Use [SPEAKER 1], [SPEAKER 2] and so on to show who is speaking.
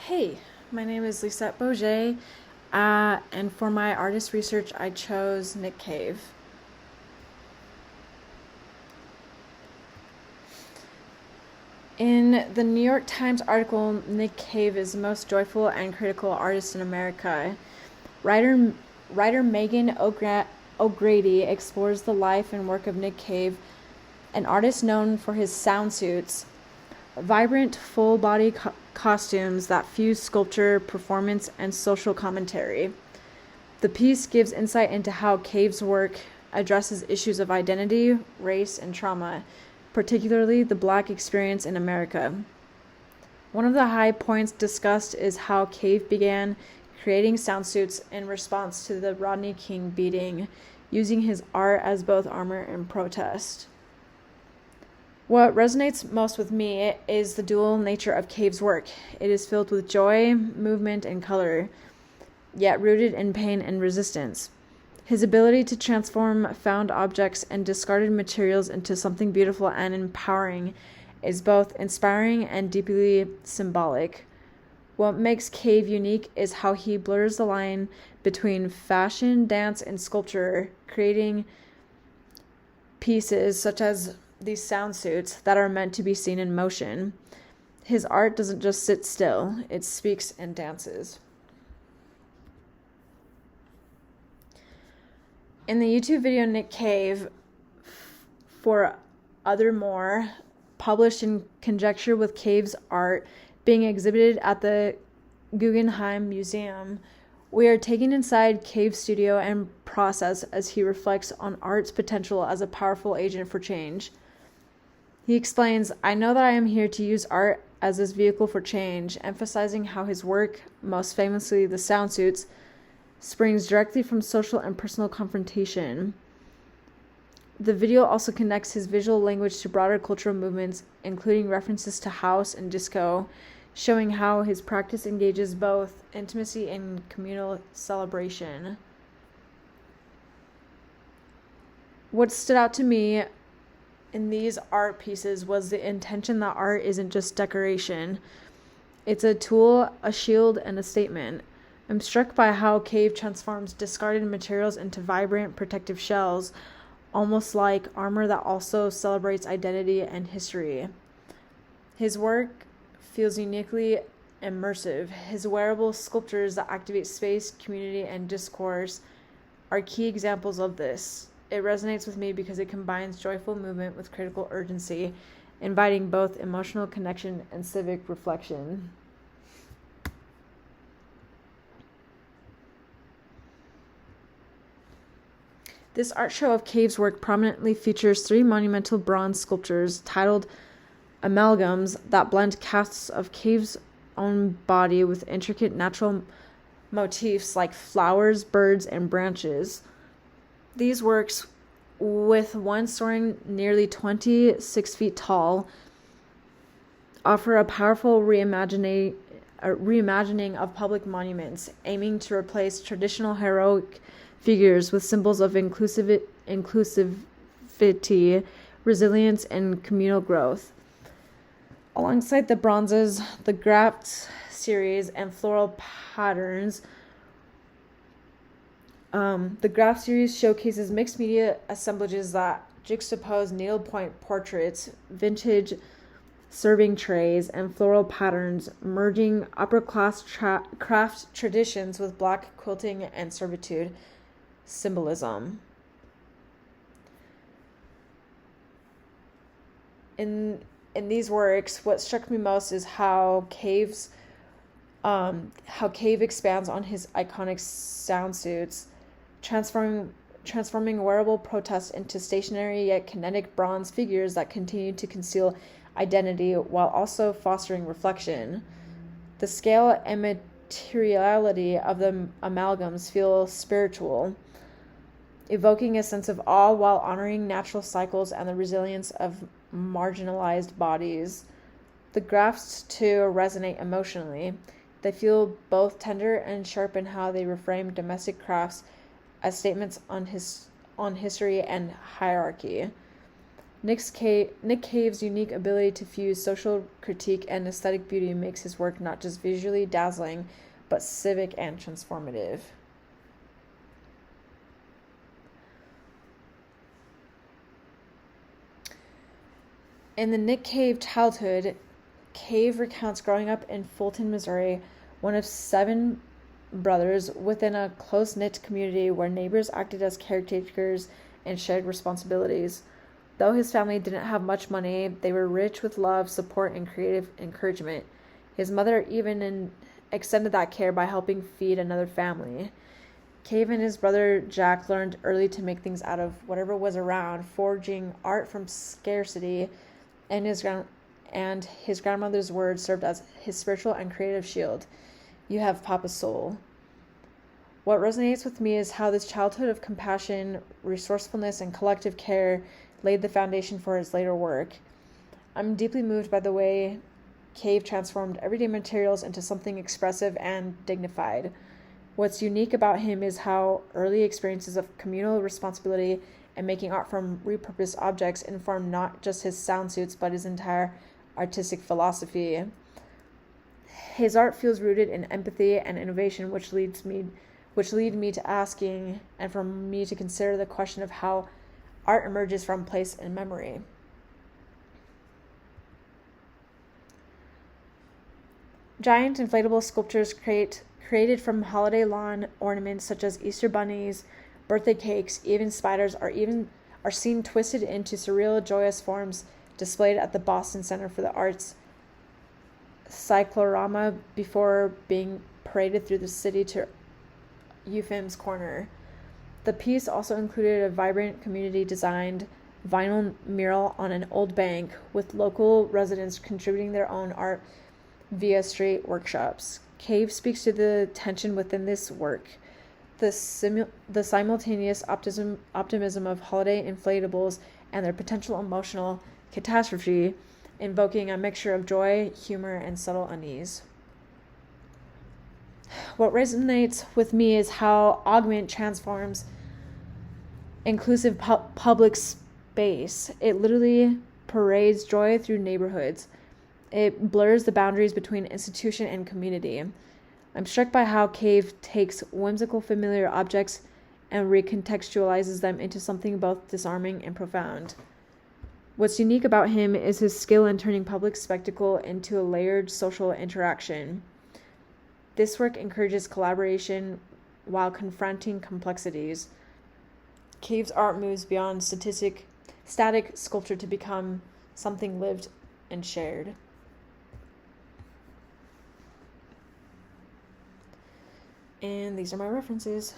[SPEAKER 1] Hey, my name is Lisette Bourget, and for my artist research, I chose Nick Cave. In the New York Times article, Nick Cave is the most joyful and critical artist in America. Writer, writer Megan O'Grady explores the life and work of Nick Cave, an artist known for his sound suits, vibrant, full body costumes that fuse sculpture, performance, and social commentary. The piece gives insight into how Cave's work addresses issues of identity, race, and trauma, particularly the Black experience in America. One of the high points discussed is how Cave began creating sound suits in response to the Rodney King beating, using his art as both armor and protest. What resonates most with me is the dual nature of Cave's work. It is filled with joy, movement, and color, yet rooted in pain and resistance. His ability to transform found objects and discarded materials into something beautiful and empowering is both inspiring and deeply symbolic. What makes Cave unique is how he blurs the line between fashion, dance, and sculpture, creating pieces such as these sound suits that are meant to be seen in motion. His art doesn't just sit still, it speaks and dances. In the YouTube video Nick Cave, for Other More, published in conjecture with Cave's art being exhibited at the Guggenheim Museum, we are taken inside Cave's studio and process as he reflects on art's potential as a powerful agent for change. He explains, "I know that I am here to use art as this vehicle for change," emphasizing how his work, most famously the sound suits, springs directly from social and personal confrontation. The video also connects his visual language to broader cultural movements, including references to house and disco, showing how his practice engages both intimacy and communal celebration. What stood out to me in these art pieces was the intention that art isn't just decoration. It's a tool, a shield, and a statement. I'm struck by how Cave transforms discarded materials into vibrant, protective shells, almost like armor that also celebrates identity and history. His work feels uniquely immersive. His wearable sculptures that activate space, community, and discourse are key examples of this. It resonates with me because it combines joyful movement with critical urgency, inviting both emotional connection and civic reflection. This art show of Cave's work prominently features 3 monumental bronze sculptures titled amalgams that blend casts of Cave's own body with intricate natural motifs like flowers, birds, and branches. These works, with one soaring nearly 26 feet tall, offer a powerful reimagining of public monuments, aiming to replace traditional heroic figures with symbols of inclusivity, resilience, and communal growth. Alongside the bronzes, the graft series and floral patterns, the graph series showcases mixed media assemblages that juxtapose needlepoint portraits, vintage serving trays, and floral patterns, merging upper-class craft traditions with Black quilting and servitude symbolism. In these works, what struck me most is how Cave expands on his iconic sound suits, transforming wearable protests into stationary yet kinetic bronze figures that continue to conceal identity while also fostering reflection. The scale and materiality of the amalgams feel spiritual, evoking a sense of awe while honoring natural cycles and the resilience of marginalized bodies. The grafts, too, resonate emotionally. They feel both tender and sharp in how they reframe domestic crafts as statements on history and hierarchy. Nick Cave's unique ability to fuse social critique and aesthetic beauty makes his work not just visually dazzling, but civic and transformative. In the Nick Cave childhood, Cave recounts growing up in Fulton, Missouri, one of 7 brothers within a close-knit community where neighbors acted as caretakers and shared responsibilities. Though his family didn't have much money, they were rich with love, support, and creative encouragement. His mother even extended that care by helping feed another family. Cave and his brother Jack learned early to make things out of whatever was around, forging art from scarcity, and his grandmother's words served as his spiritual and creative shield. You have Papa's soul. What resonates with me is how this childhood of compassion, resourcefulness, and collective care laid the foundation for his later work. I'm deeply moved by the way Cave transformed everyday materials into something expressive and dignified. What's unique about him is how early experiences of communal responsibility and making art from repurposed objects informed not just his sound suits, but his entire artistic philosophy. His art feels rooted in empathy and innovation, which lead me to asking and for me to consider the question of how art emerges from place and memory. Giant inflatable sculptures created from holiday lawn ornaments such as Easter bunnies, birthday cakes, even spiders are seen twisted into surreal, joyous forms displayed at the Boston Center for the Arts cyclorama before being paraded through the city to Eupheme's Corner. The piece also included a vibrant community-designed vinyl mural on an old bank, with local residents contributing their own art via street workshops. Cave speaks to the tension within this work. The simultaneous optimism of holiday inflatables and their potential emotional catastrophe, invoking a mixture of joy, humor, and subtle unease. What resonates with me is how Augment transforms inclusive public space. It literally parades joy through neighborhoods. It blurs the boundaries between institution and community. I'm struck by how Cave takes whimsical, familiar objects and recontextualizes them into something both disarming and profound. What's unique about him is his skill in turning public spectacle into a layered social interaction. This work encourages collaboration while confronting complexities. Cave's art moves beyond static sculpture to become something lived and shared. And these are my references.